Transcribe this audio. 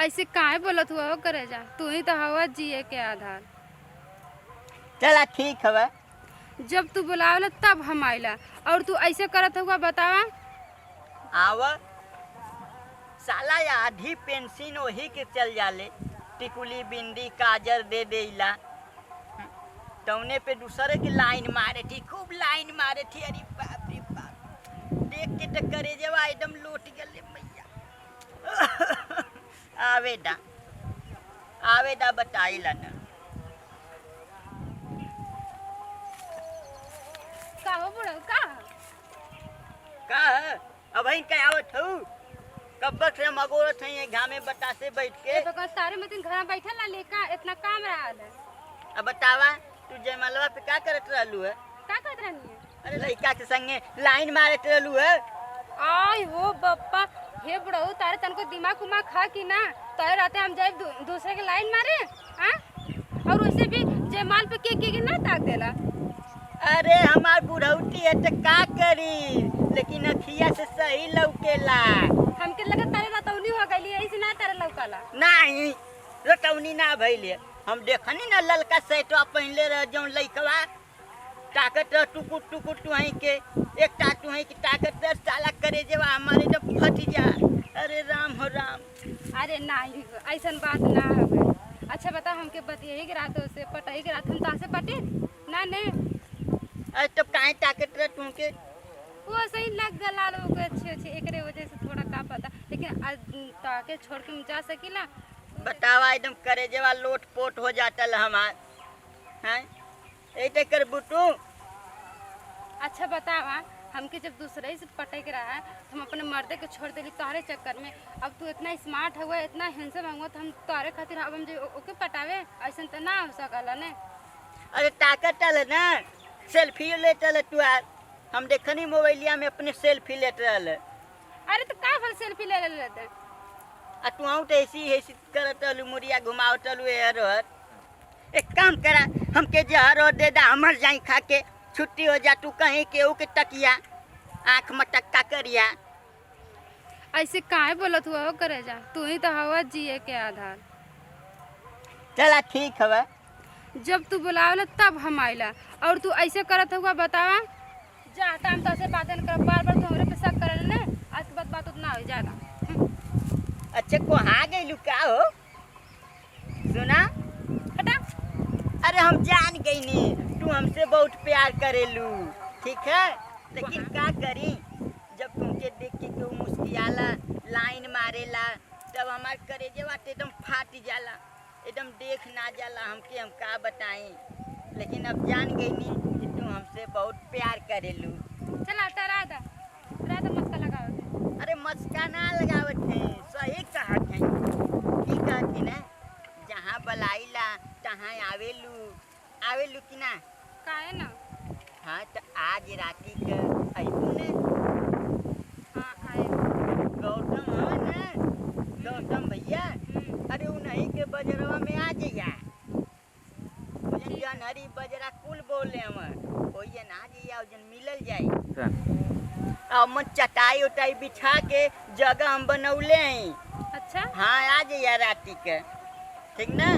ऐसे काहे बोलत हुआ करे जा, तू ही तो हवा जिए के आधार। चला ठीक हवा। जब तू बुलावला तब हम आइला और तू ऐसे करत हुआ बतावा। आवा साला आधी पेंशन वही के चल जाले, टिकुली बिंदी काजर दे देला, तौने पे दूसरे की लाइन मारे थी, खूब लाइन मारे थी। अरे बाप रे बाप, देख के तो करे जवा एकदम लौट गले मैया। आवेदा बताइला ना का हो बुढ़ऊ का है? अब क्या आवत हूँ कब से मगोरत है ये घामे बतासे बैठ के। तो तारे मतीन घर में बैठल ना लेका इतना काम रहा है। अब बतावा तू जयमालवा पे क्या करत रहलू है? का करत रहनी है? अरे लड़का के संगे लाइन मारत रहलू है। आई हो बप्पा, हे बुढ़ऊ तारे तनको दिमाग उमाग खा कि ना, तारे रहते हम जाए दूसरे के लाइन मारे हाँ? और वैसे भी जयमाल पे के ना ताक देला। अरे हमार बुढ़ौती है तो का करी, लेकिन अखिया से सही लौकेला। हमके लगा तारे रतौनी हो गई ऐसे ना तारे लौकाला। नहीं रतौनी ना भइले, हम देखनी ना ललका सेटवा पहनले रह जौन लइकवा ताकत टुकुर टुकुर टुहई के एक टाटू है कि ताकत साला करे जेवा हमारे जब फट जा। अरे राम हो राम। अरे नहीं ऐसन बात ना है। अच्छा बता हमके बतियही के रात से पटाई के रात हम तासे पटे ना ने। अरे तब काहे ताकत रह तुमके? वो सही लग गला लोग अच्छे एकरे वजह से थोड़ा का पता, लेकिन आज ताके छोड़ के हम जा सकीला। बतावा एकदम करे जेवा लोट पोट हो जाता हमार हैं ऐसे कर बुटू। अच्छा बतावा हमके जब दूसरे से पटे के रहा है हम अपने मर्दे को छोड़ देली तोहरे चक्कर में। अब तू इतना स्मार्ट हुआ इतना हैंडसम हुआ तो हम तोहरे खातिर अब हम जो ओके पटावे ऐसा तो ना हो सकला ने। अरे ताकत चल ना, सेल्फी लेट रह तू यार, हम देखनी मोबाइलिया में अपने सेल्फी लेट रह। अरे तो का फल सेल्फी ले लेते आ तू आउट ऐसी करत रहलू, मुरिया घुमावत रहलू यार। एक काम करा हमके जहर और दे दा, हमर जाई खा के छुट्टी हो जा। तू कहीं केहू के तकिया आँख मटक्का करिया। ऐसे काहे बोलत हुआ करे जा, तू ही तो हवा जिए के आधार। चला ठीक हवा। जब तू बुलावला तब हम आइला और तू ऐसे करत हुआ बतावा। जा टाइम तो ऐसे बातें कर, बार बार तू हमरे पे शक करे ना, आज के बाद बात उतना हो जाएगा। अच्छा कहाँ गई का हो? सुना हटा। अरे हम जान गई नी तू हमसे बहुत प्यार करेलू, ठीक है, लेकिन क्या करी जब तुमके देख के क्यों मुस्कियाला लाइन मारेला तब हमार करेजेवा एकदम फाट जाला, एकदम देख ना जाला हमके। हम का बताई, लेकिन अब जान गई नी कि तू हमसे बहुत प्यार करेलू। चला राधा मस्का लगावत। अरे मस्का ना लगावत है, सही कहत है। की कहत है ना, जहाँ बलाइला तहाँ आवेलू कि ना? काहे ना? हाँ तो आज राती के अइबू ने? हाँ आए। गौतम है ना, गौतम भैया, अरे उन्हीं के बजरवा में आ जइया। मुझे जनहरी बजरा कुल बोले हम ओये ना जइया जन मिलल जाई। अब मन चटाई उटाई बिछा के जगह हम बनौले हैं। अच्छा हाँ आ जइया राती के, ठीक ना?